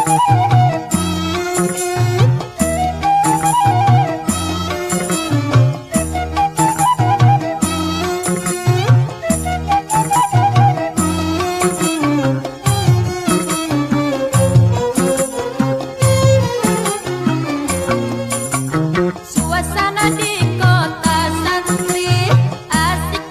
Suasana di kota santri asik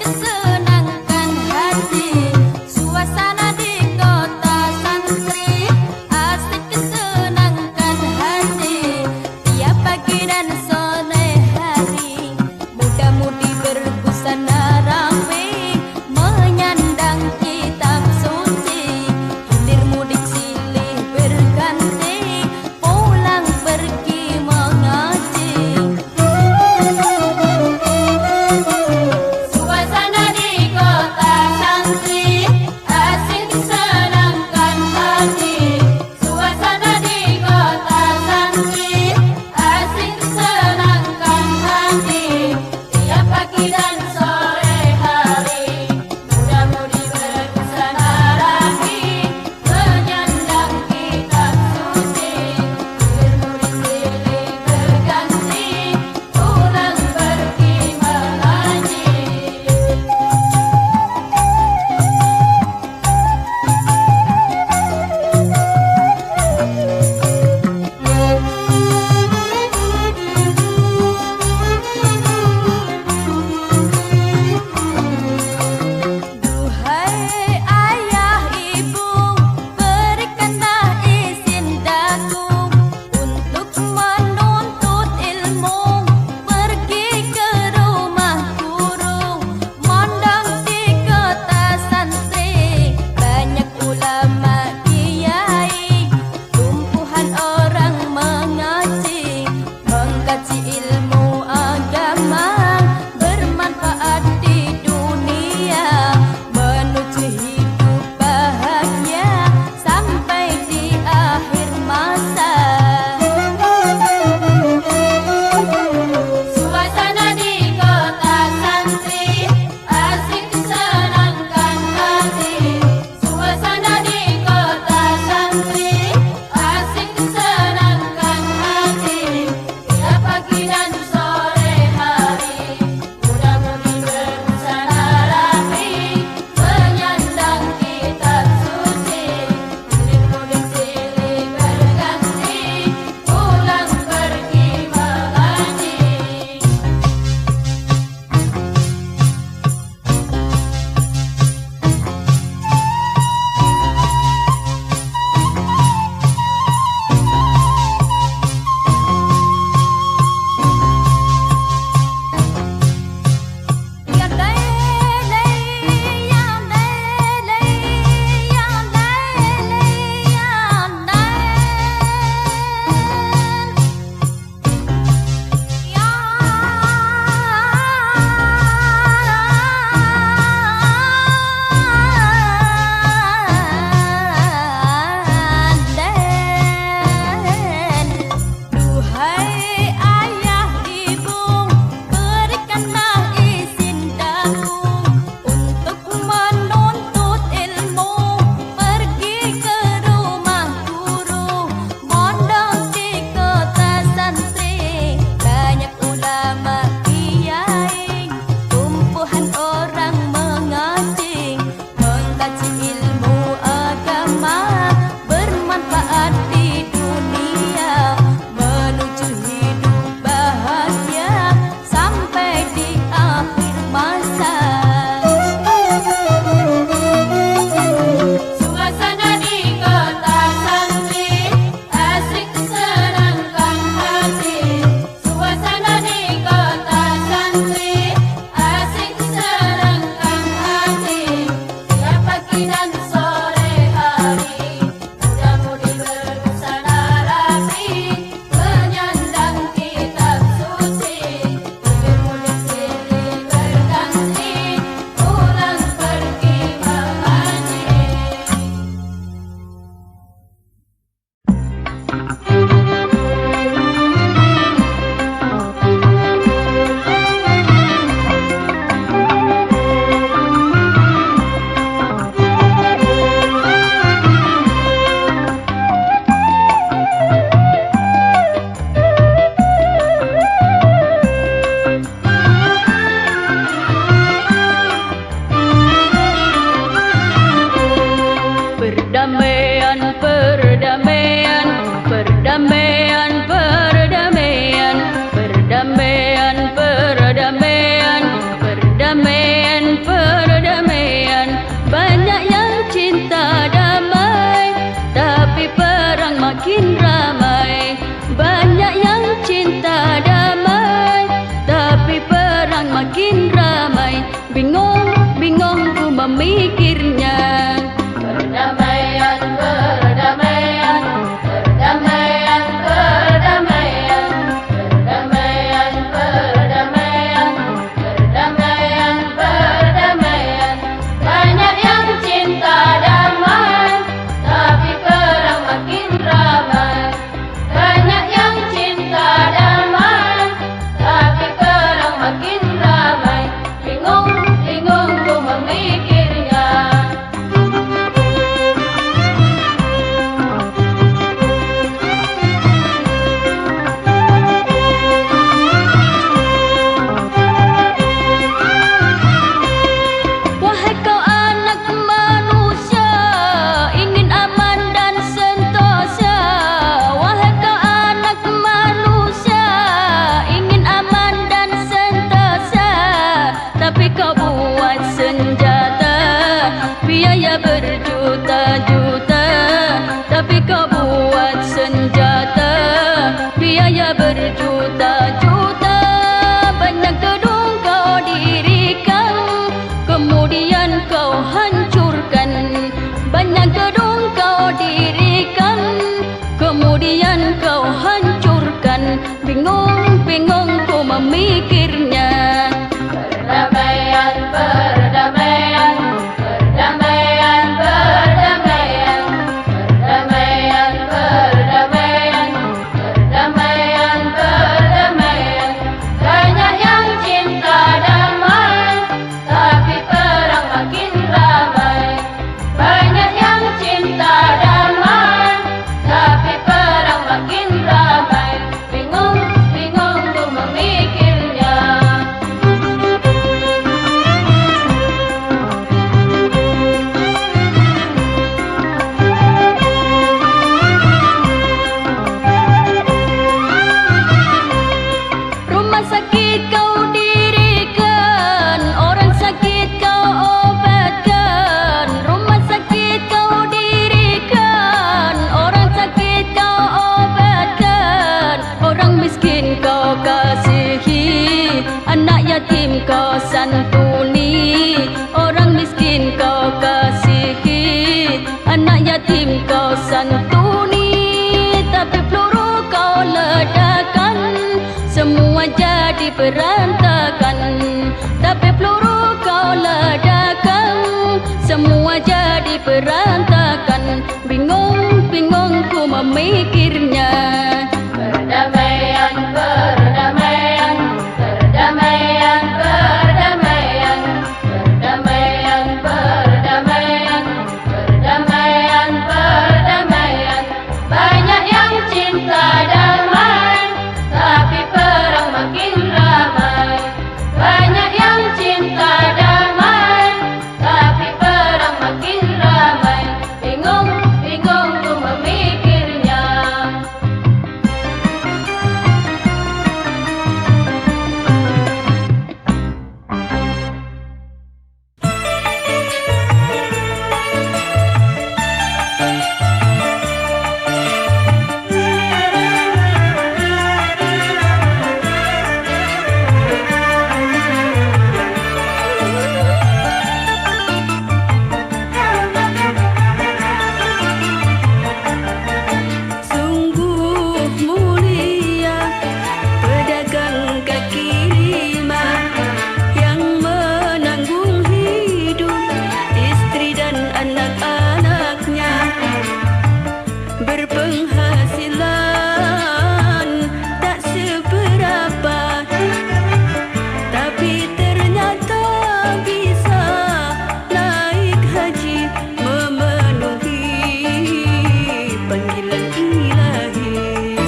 makin ramai. Banyak yang cinta damai, tapi perang makin ramai. Bingung, bingung ku memikirnya. Perdamaian, perdamaian, perdamaian, perdamaian, perdamaian, perdamaian, perdamaian, perdamaian. Banyak yang cinta damai, tapi perang makin ramai. Banyak yang cinta damai, tapi perang makin ramai. Bingung, bingung ku memikirnya. Wahai kau anak manusia, ingin aman dan sentosa. Wahai kau anak manusia, ingin aman dan sentosa. Tapi kau buat senjata, biaya berjuta-juta. Tapi kau buat senjata, biaya berjuta-juta. Banyak gedung kau dirikan, kemudian kau hancurkan. Banyak gedung kau dirikan, kemudian kau hancurkan. Bingung, bingung ku memikirnya. Perdamaian, perdamaian, perdamaian, perdamaian, perdamaian, perdamaian, perdamaian, perdamaian. Banyak yang cinta damai, tapi perang makin ramai. Banyak yang cinta damai, tapi perang makin ramai. Bingung, bingung ku memikirnya. Rumah sakit kau dirikan, orang sakit kau obatkan. Rumah sakit kau dirikan, orang sakit kau obatkan. Orang miskin kau kasihi, anak yatim kau santuni. Orang miskin kau kasihi, anak yatim kau santuni. Tapi peluru kau ledakan, semua jadi berantakan. Tapi peluru kau ledakan, semua jadi berantakan. Bingung, bingung ku memikirnya. Perdamaian, perdamaian, perdamaian, perdamaian, perdamaian, perdamaian, perdamaian, perdamaian. Banyak yang cinta damai, tapi perang makin ramai. Banyak yang cinta damai, tapi perang makin ramai. Bingung, bingung ku memikirnya. Sungguh mulia pedagang kaki lima yang menanggung hidup istri dan anak-anaknya. Berpenghasilan tak seberapa, tapi ternyata bisa naik haji, memenuhi panggilan ilahi.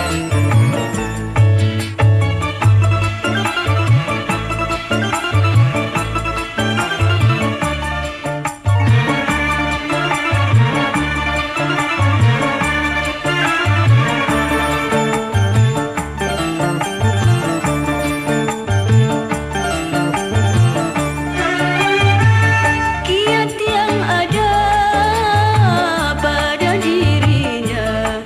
Kiat yang ada pada dirinya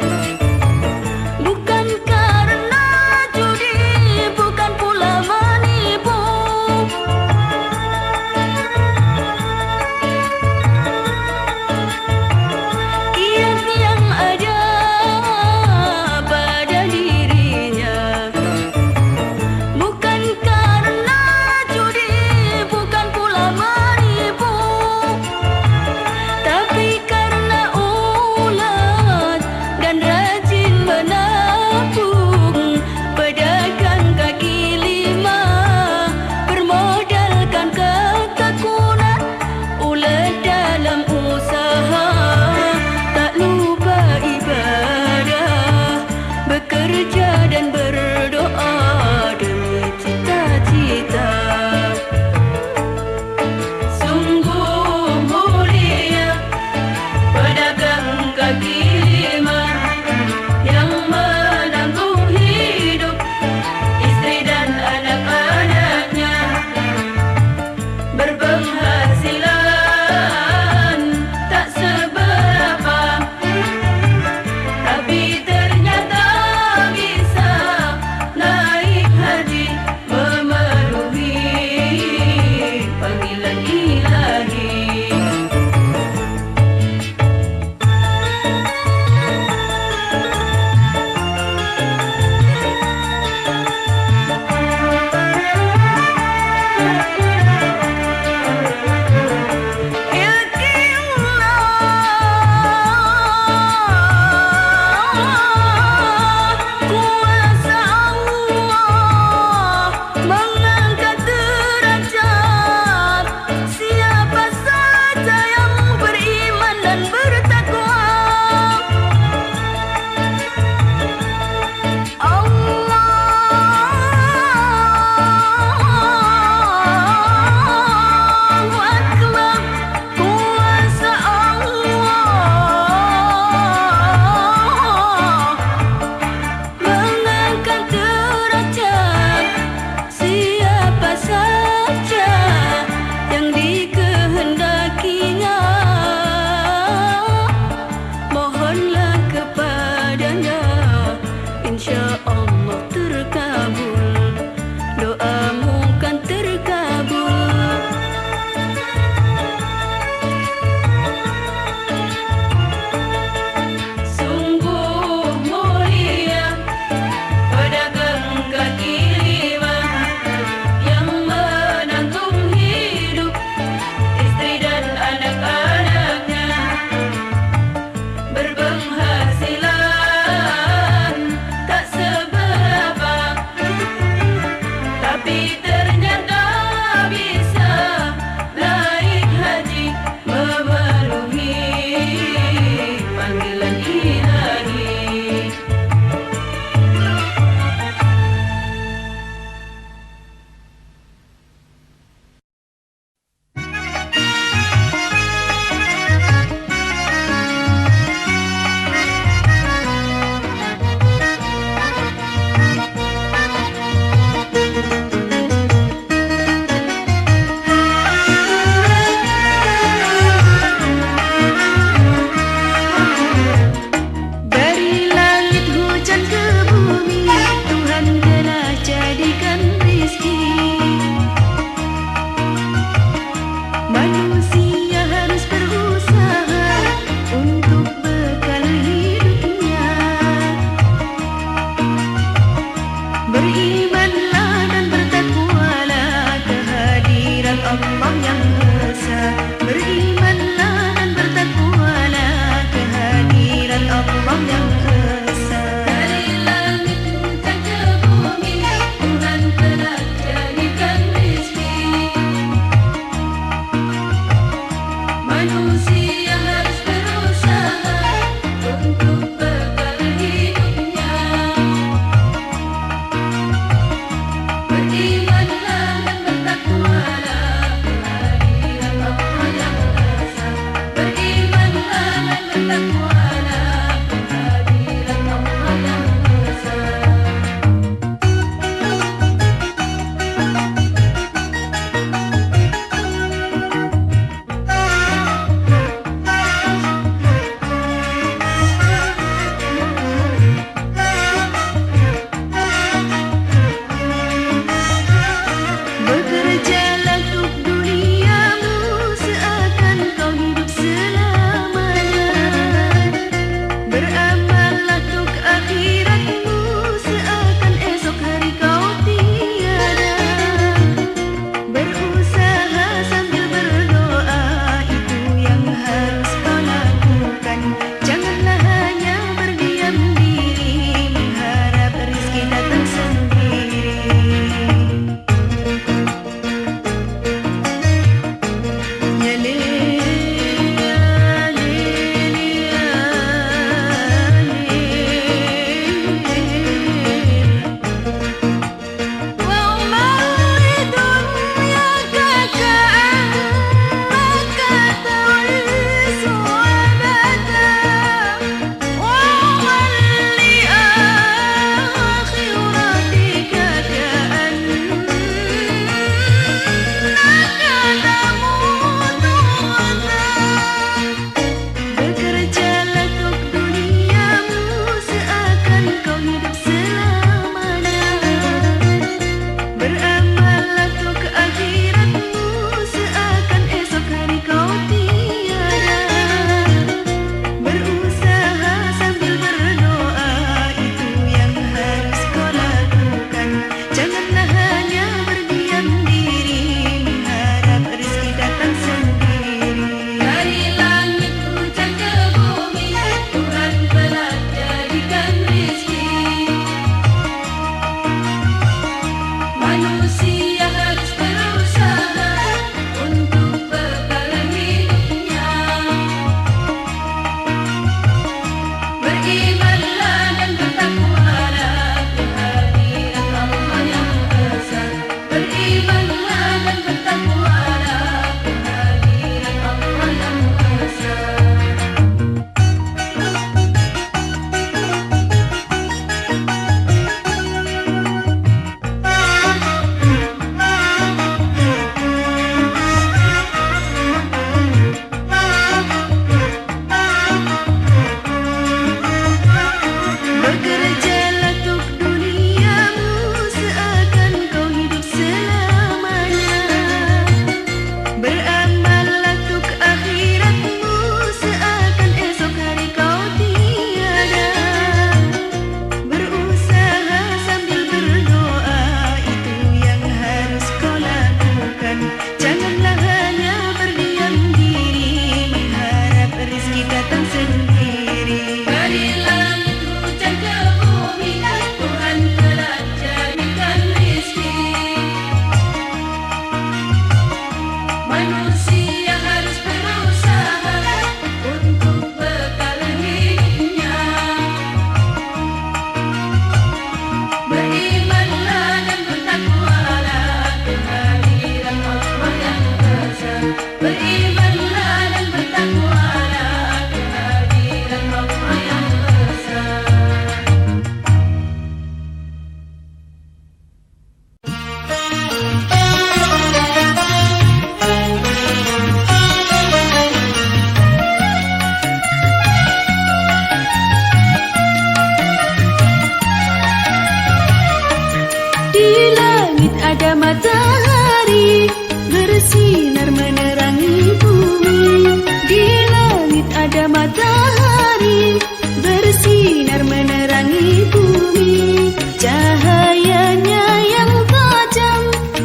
Cahayanya yang tajam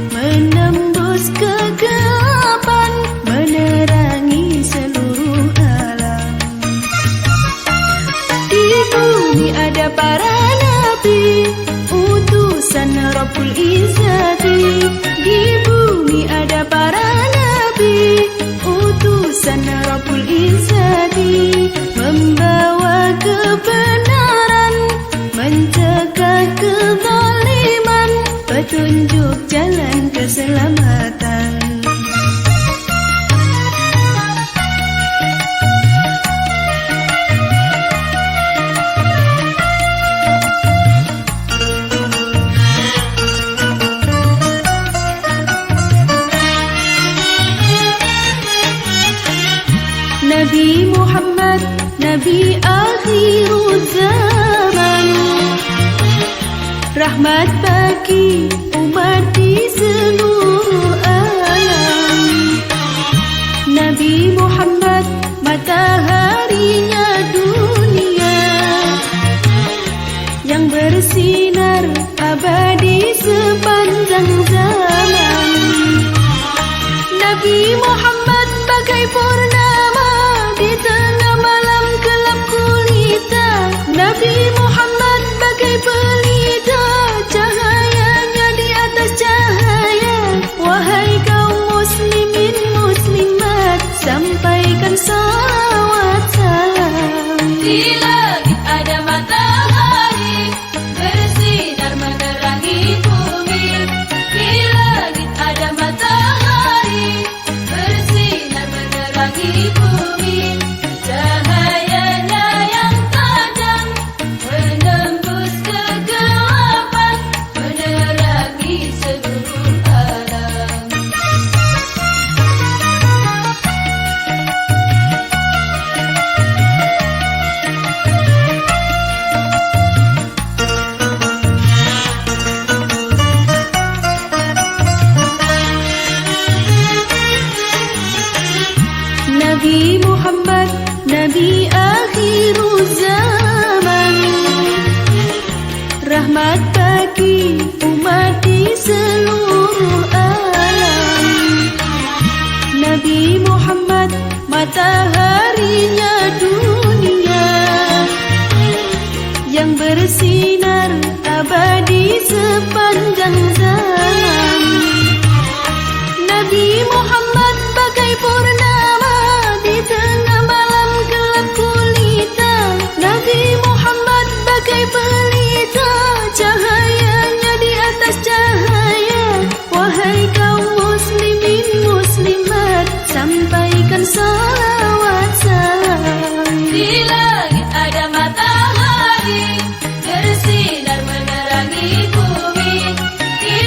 menembus kegelapan, menerangi seluruh alam. Di bumi ada para nabi, utusan Rabbul Izzati. Di bumi ada para nabi, utusan Rabbul Izzati, membawa kebenaran, mencegah kezaliman, petunjuk jalan keselamatan. Nabi Muhammad, Nabi akhirul zaman, rahmat bagi umat di seluruh alam. Nabi Muhammad, mataharinya dunia, yang bersinar abadi sepanjang zaman. Nabi Muhammad bagai purnama di tengah malam gelap gulita. Nabi Muhammad bagai pelita, cahayanya di atas cahaya. Wahai kaum muslimin muslimat, sampaikan salawat salam. Di langit ada matahari bersinar menerangi bumi. Di langit ada matahari bersinar menerangi bumi. Cahayanya yang tajam menembus kegelapan, menerangi seluruh alam. Nabi Muhammad, Nabi akhirul zaman, rahmat bagi umat di seluruh alam. Nabi Muhammad, mataharinya dunia, yang bersinar abadi sepanjang zaman. Nabi Muhammad bagai purnama di tengah malam gelap gulita. Nabi Muhammad bagai pelita, cahayanya di atas cahaya. Wahai kaum muslimin muslimat, sampaikan salawat salam. Di langit ada matahari bersinar menerangi bumi. Di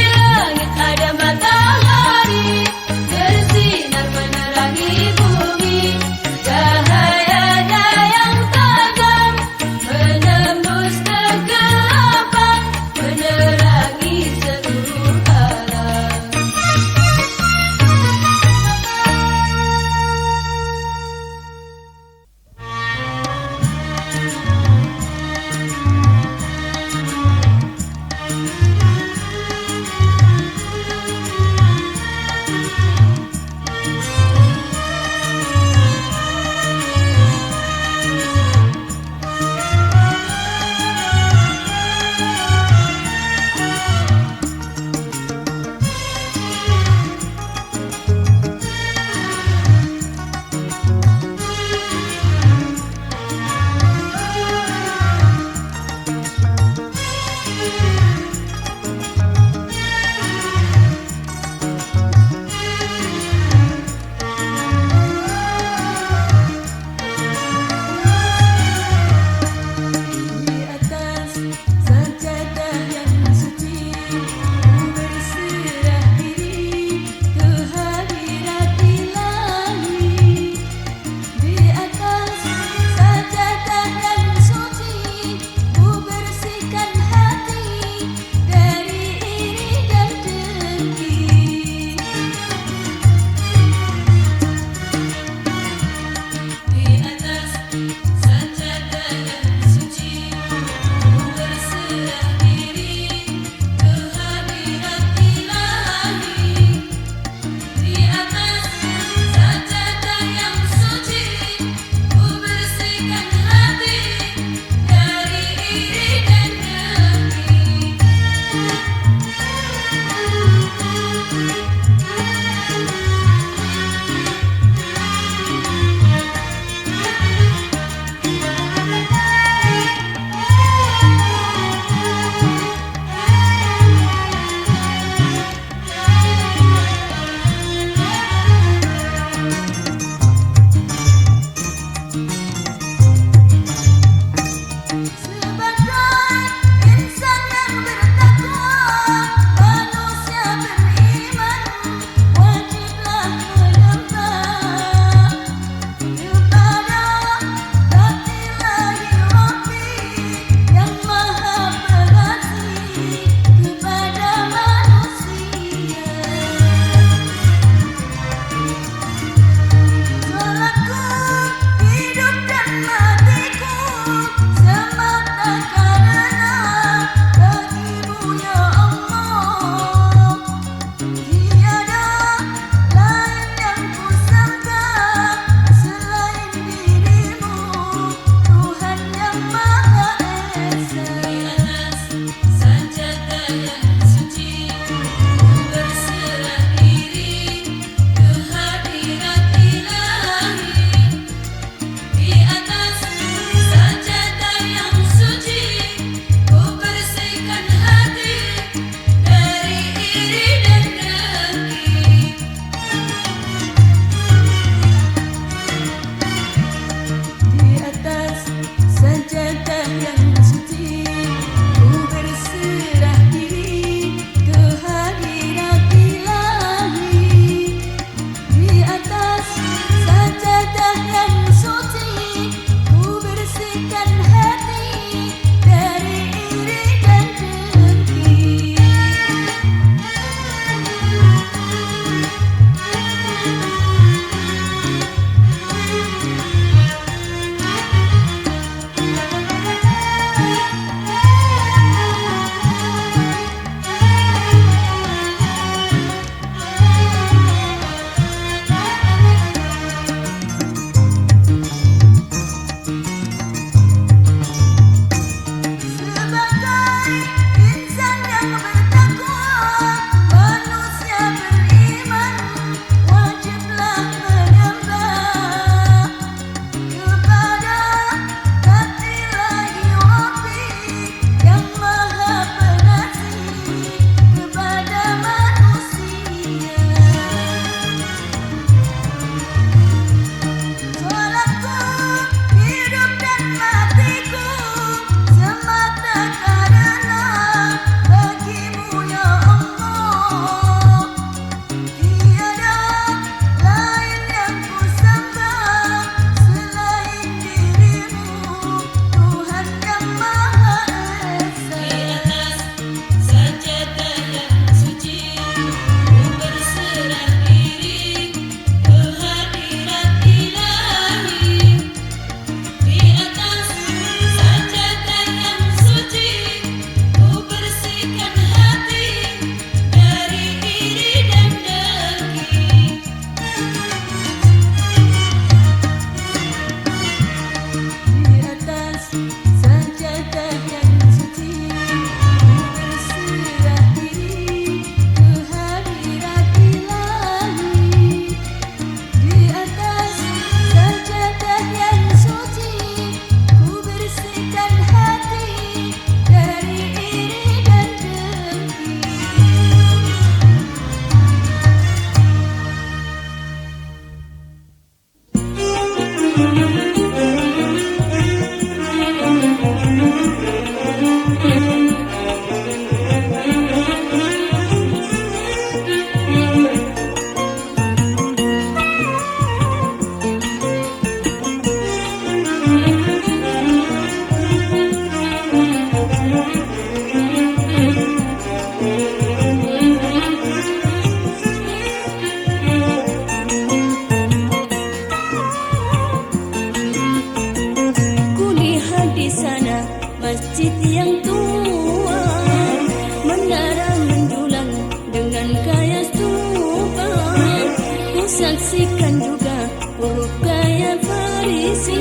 saksikan juga huruf gaya Farisi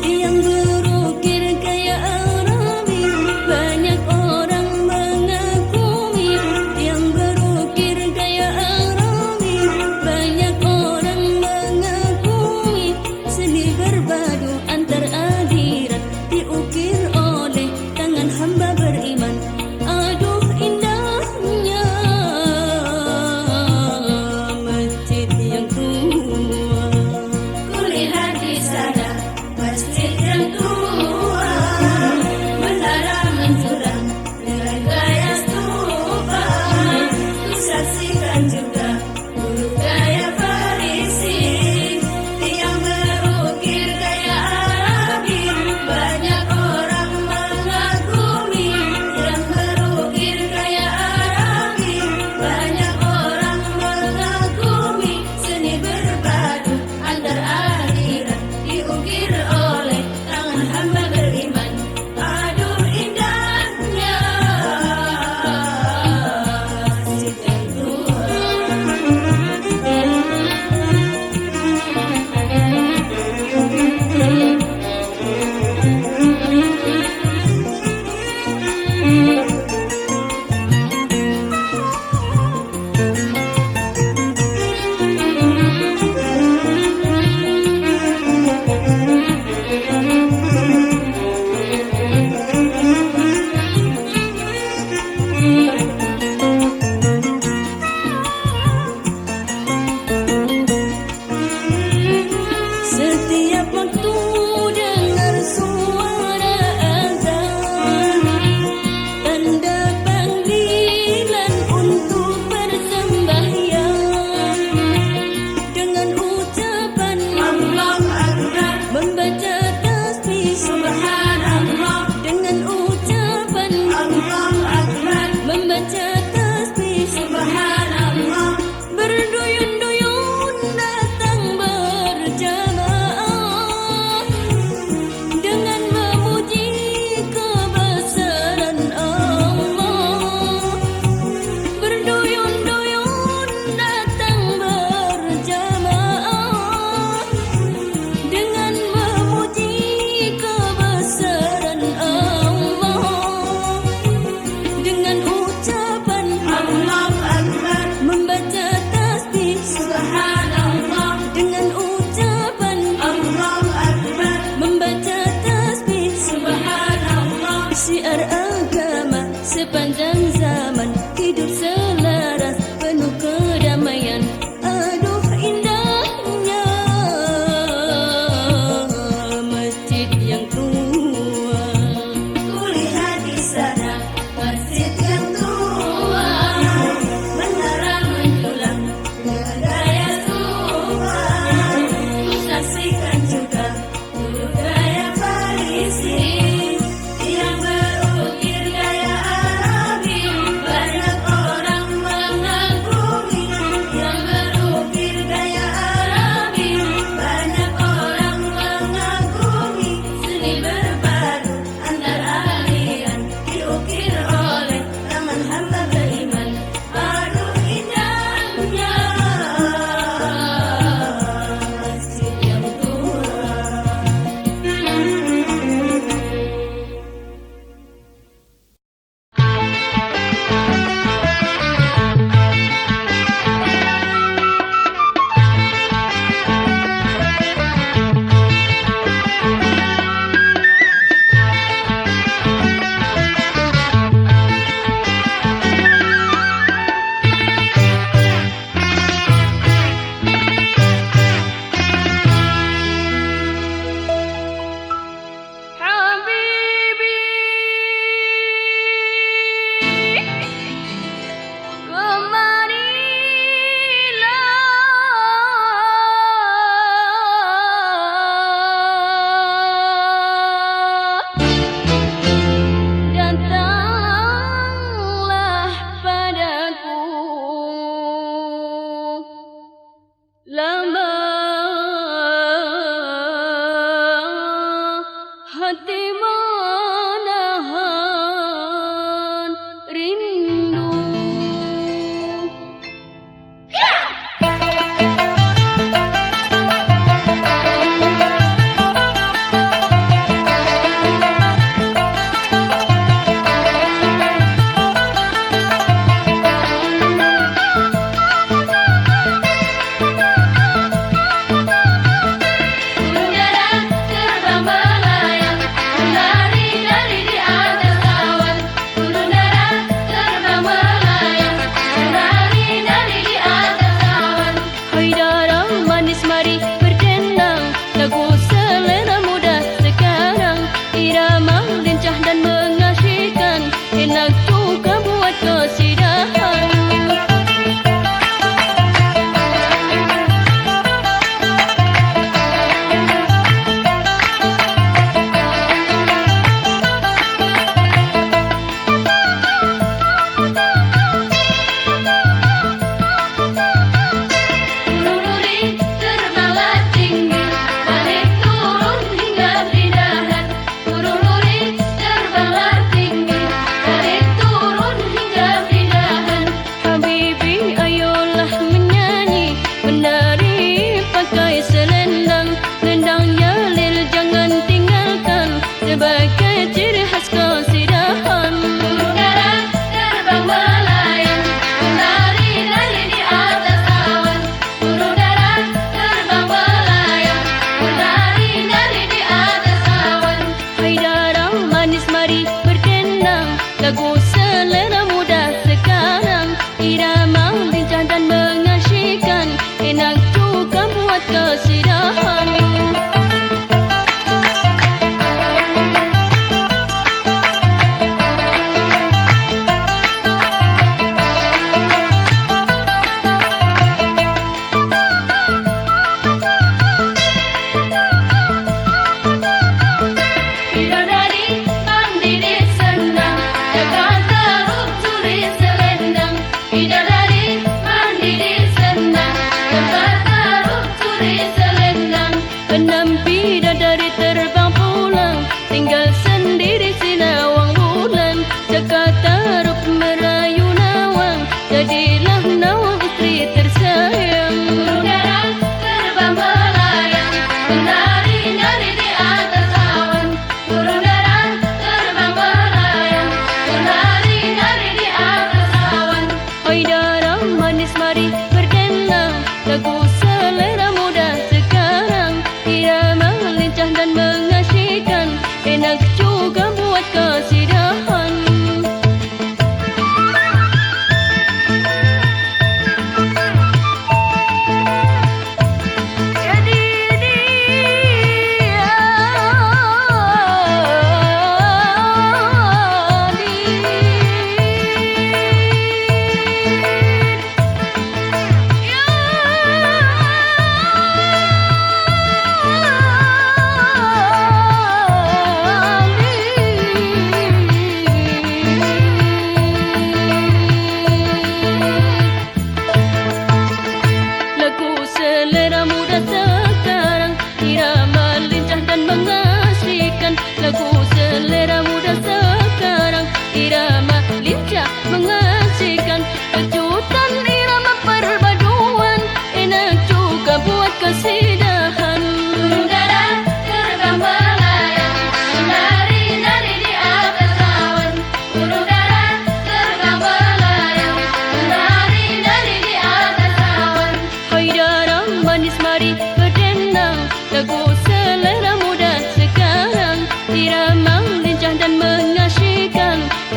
yang berukir gaya Arabi. Banyak orang mengagumi yang berukir gaya Arabi. Banyak orang mengagumi seni berbadu antar adirat diukir oleh tangan hamba beriman. Aduh indahnya masjid yang tua. Kulihat di sana masjid yang tua, menara menjulang dengan gaya stupa. Ku saksikan juga huruf gaya Farisi yang berukir gaya Arabi. Banyak orang mengagumi yang berukir gaya Arabi. Banyak orang mengagumi seni berbadu antar aliran diukir oleh tangan hamba beriman. Aduh indahnya masjid yang tua. Setiap waktu dengar suara azan, tanda panggilan untuk bersembahyang. Dengan ucapan Allahu Akbar, membaca tasbih Subhanallah. dengan ucapan Allahu Akbar, membaca tasbih Subhanallah. berduyun-duyun datang berjamaah dengan memuji kebesaran Allah. Berduyun-duyun datang berjamaah dengan memuji kebesaran Allah. Dengan ucapan Allahu Akbar, membaca tasbih Subhanallah. dengan ucapan Allahu Akbar, membaca tasbih Subhanallah. syiar agama sepanjang zaman hidup selaras penuh kedamaian. Aduh indahnya masjid yang tua. Kulihat di sana masjid yang tua, menara menjulang dengan gaya stupa. Ku saksikan juga huruf gaya Farisi yang berukir gaya Arabi. Banyak orang mengagumi yang berukir gaya Arabi. Banyak orang mengagumi seni berbadu antar aliran diukir oleh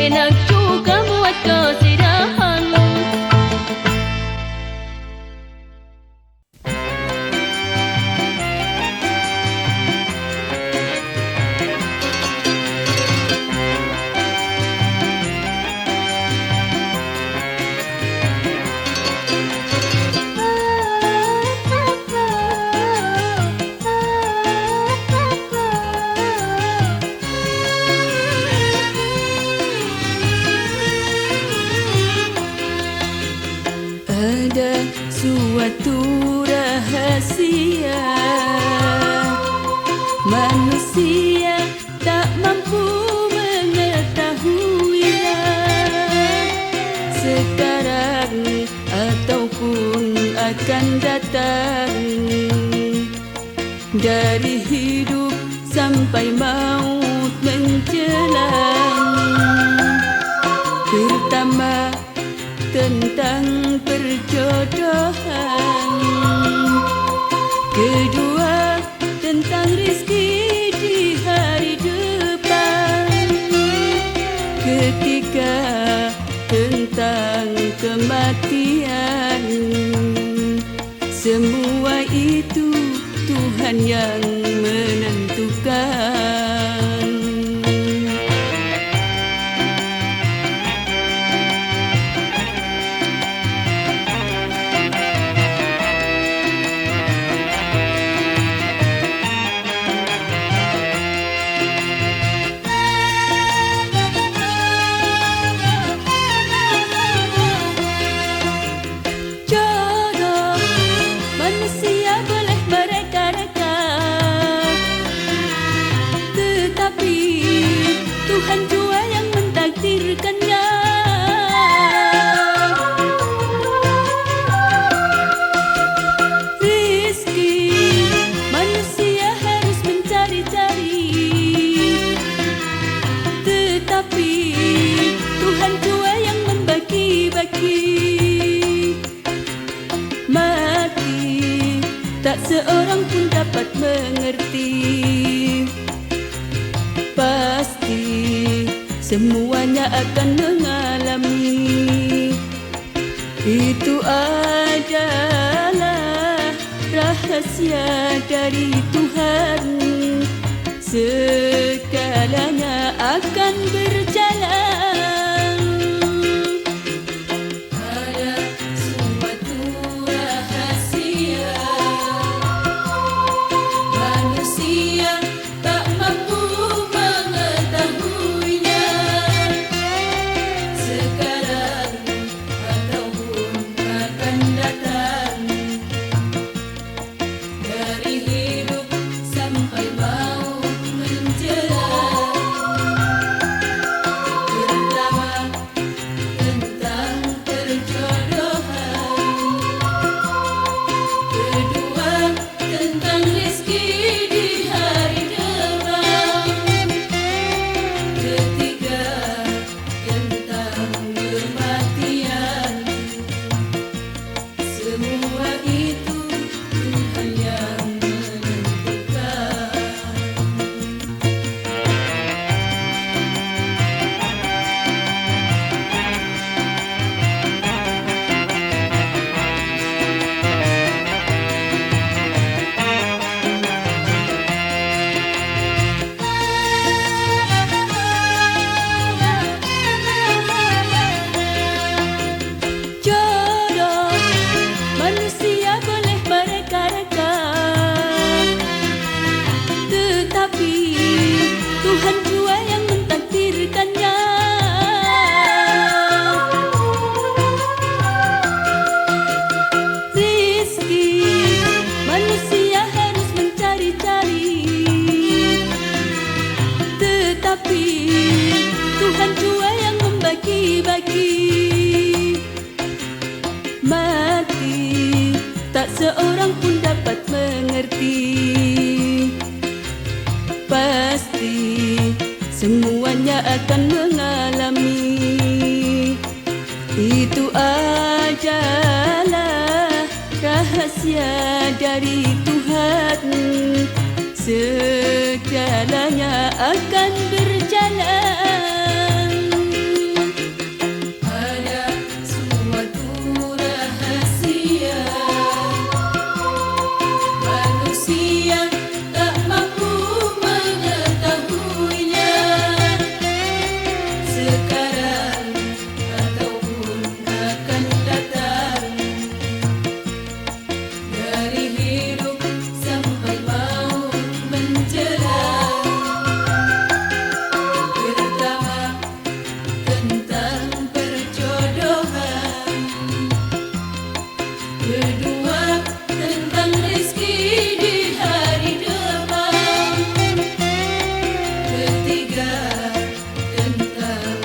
enak juga buat kesedihan. Ada suatu rahasia manusia tak mampu mengetahuinya sekarang ataupun akan datang, dari hidup sampai maut menjelang. Pertama, tentang perjodohan. Kedua, tentang rezeki di hari depan. Ketiga, tentang kematian. Semua itu Tuhan yang menentukan. Tuhan jua yang mentakdirkannya. Rizki manusia harus mencari-cari, tetapi Tuhan jua yang membagi-bagi. Mati tak seorang pun dapat mengerti, pasti semuanya akan mengalami. Itu adalah rahasia dari Tuhan. Segalanya akan berjalan. Ada suatu rahasia manusia tak mampu mengetahuinya sekarang ataupun akan datang, dari hidup sampai maut menjelang. Pertama, tentang perjodohan. Kedua, tentang rezeki di hari depan. Ketiga, tentang kematian. Semua itu Tuhan yang menentukan. Jodoh manusia boleh mereka-reka, tetapi Tuhan jua yang mentakdirkannya. Rizki manusia harus mencari-cari, tetapi Tuhan jua yang membagi-bagi. Mati tak seorang pun dapat mengerti, pasti semuanya akan mengalami. Itu adalah rahasia dari Tuhan. Segalanya akan berjalan. sekarang ataupun akan datang, dari hidup sampai maut menjelang. Pertama tentang perjodohan, kedua tentang rezeki di hari depan, ketiga tentang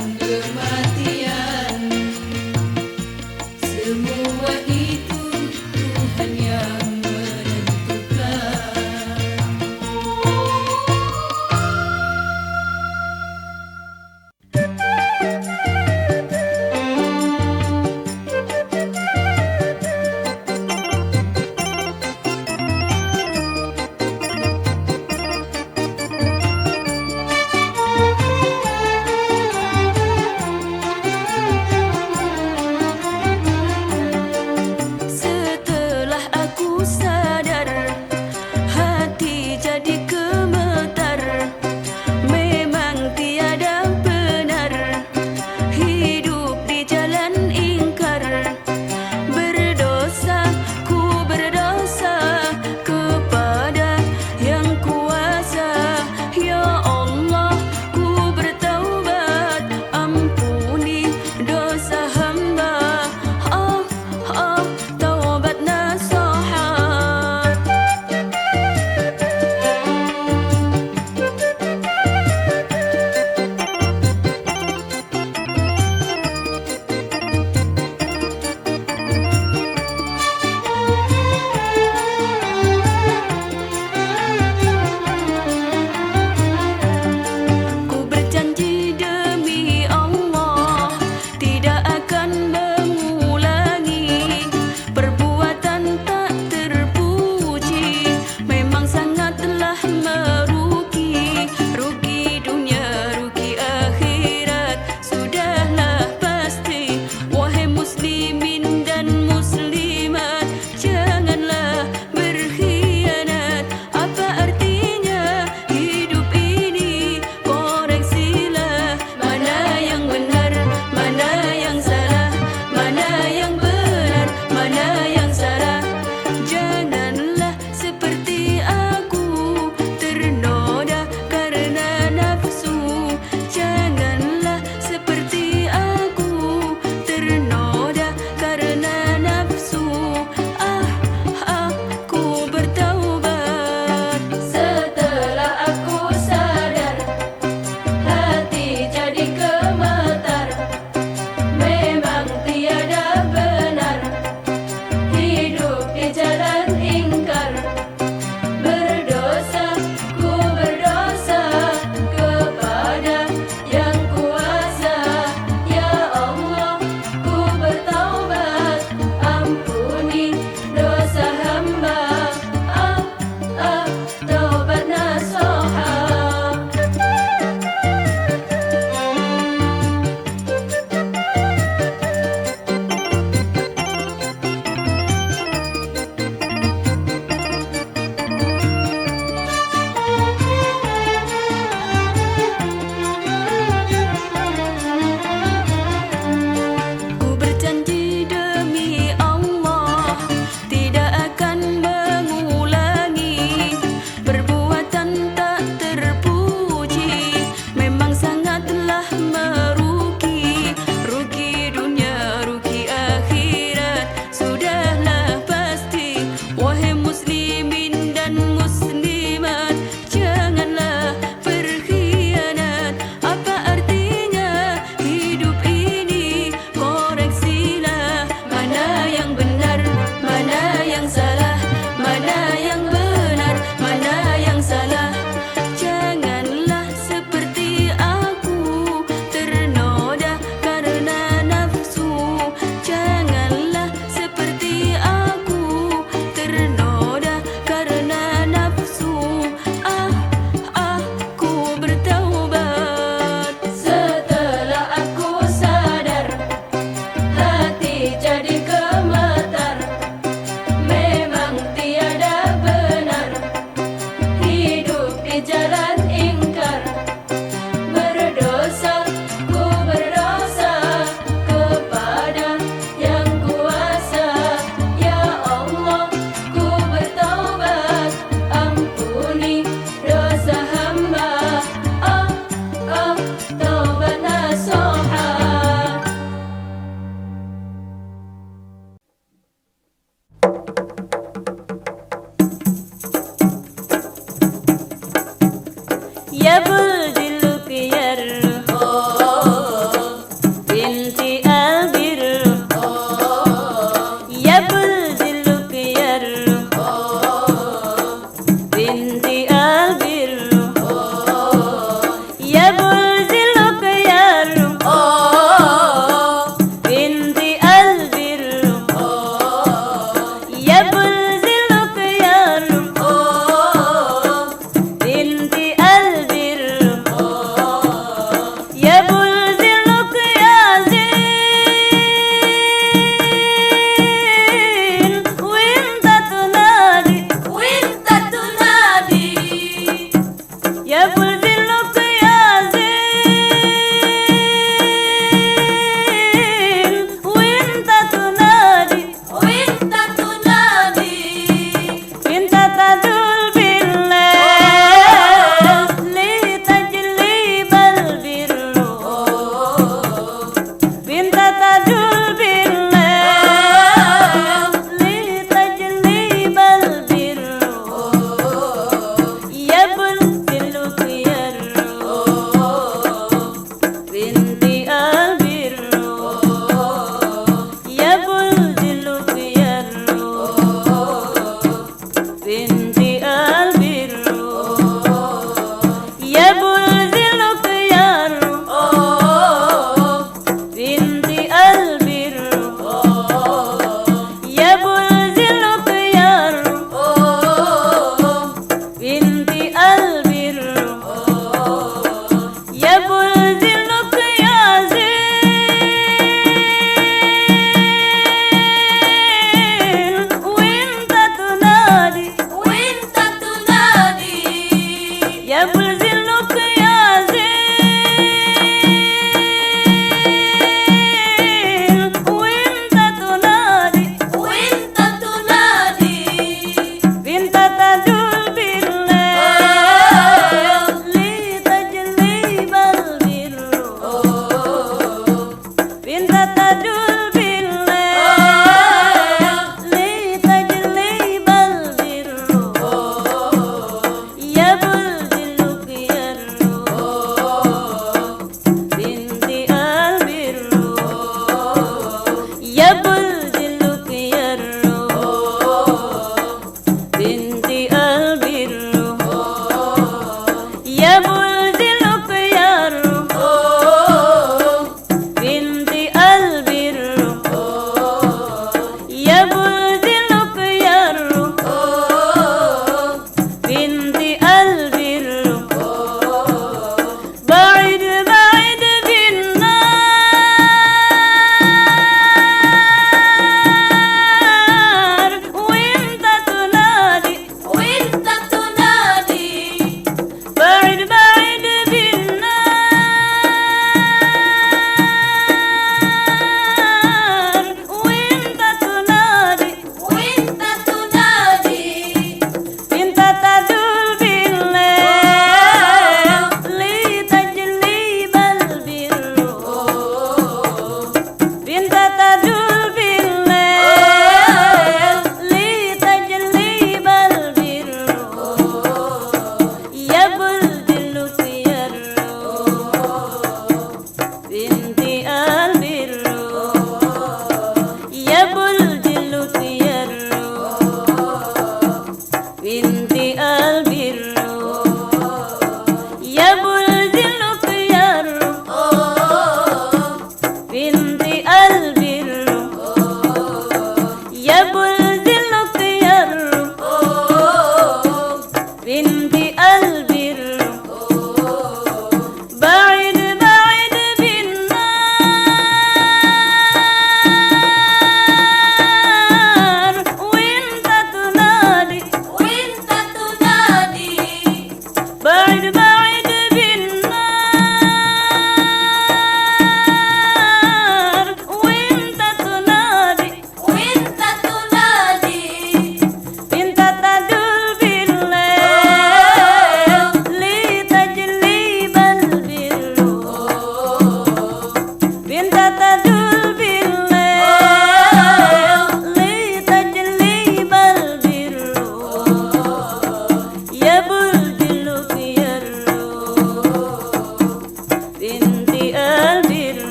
بعد بعد بالنار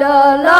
dalam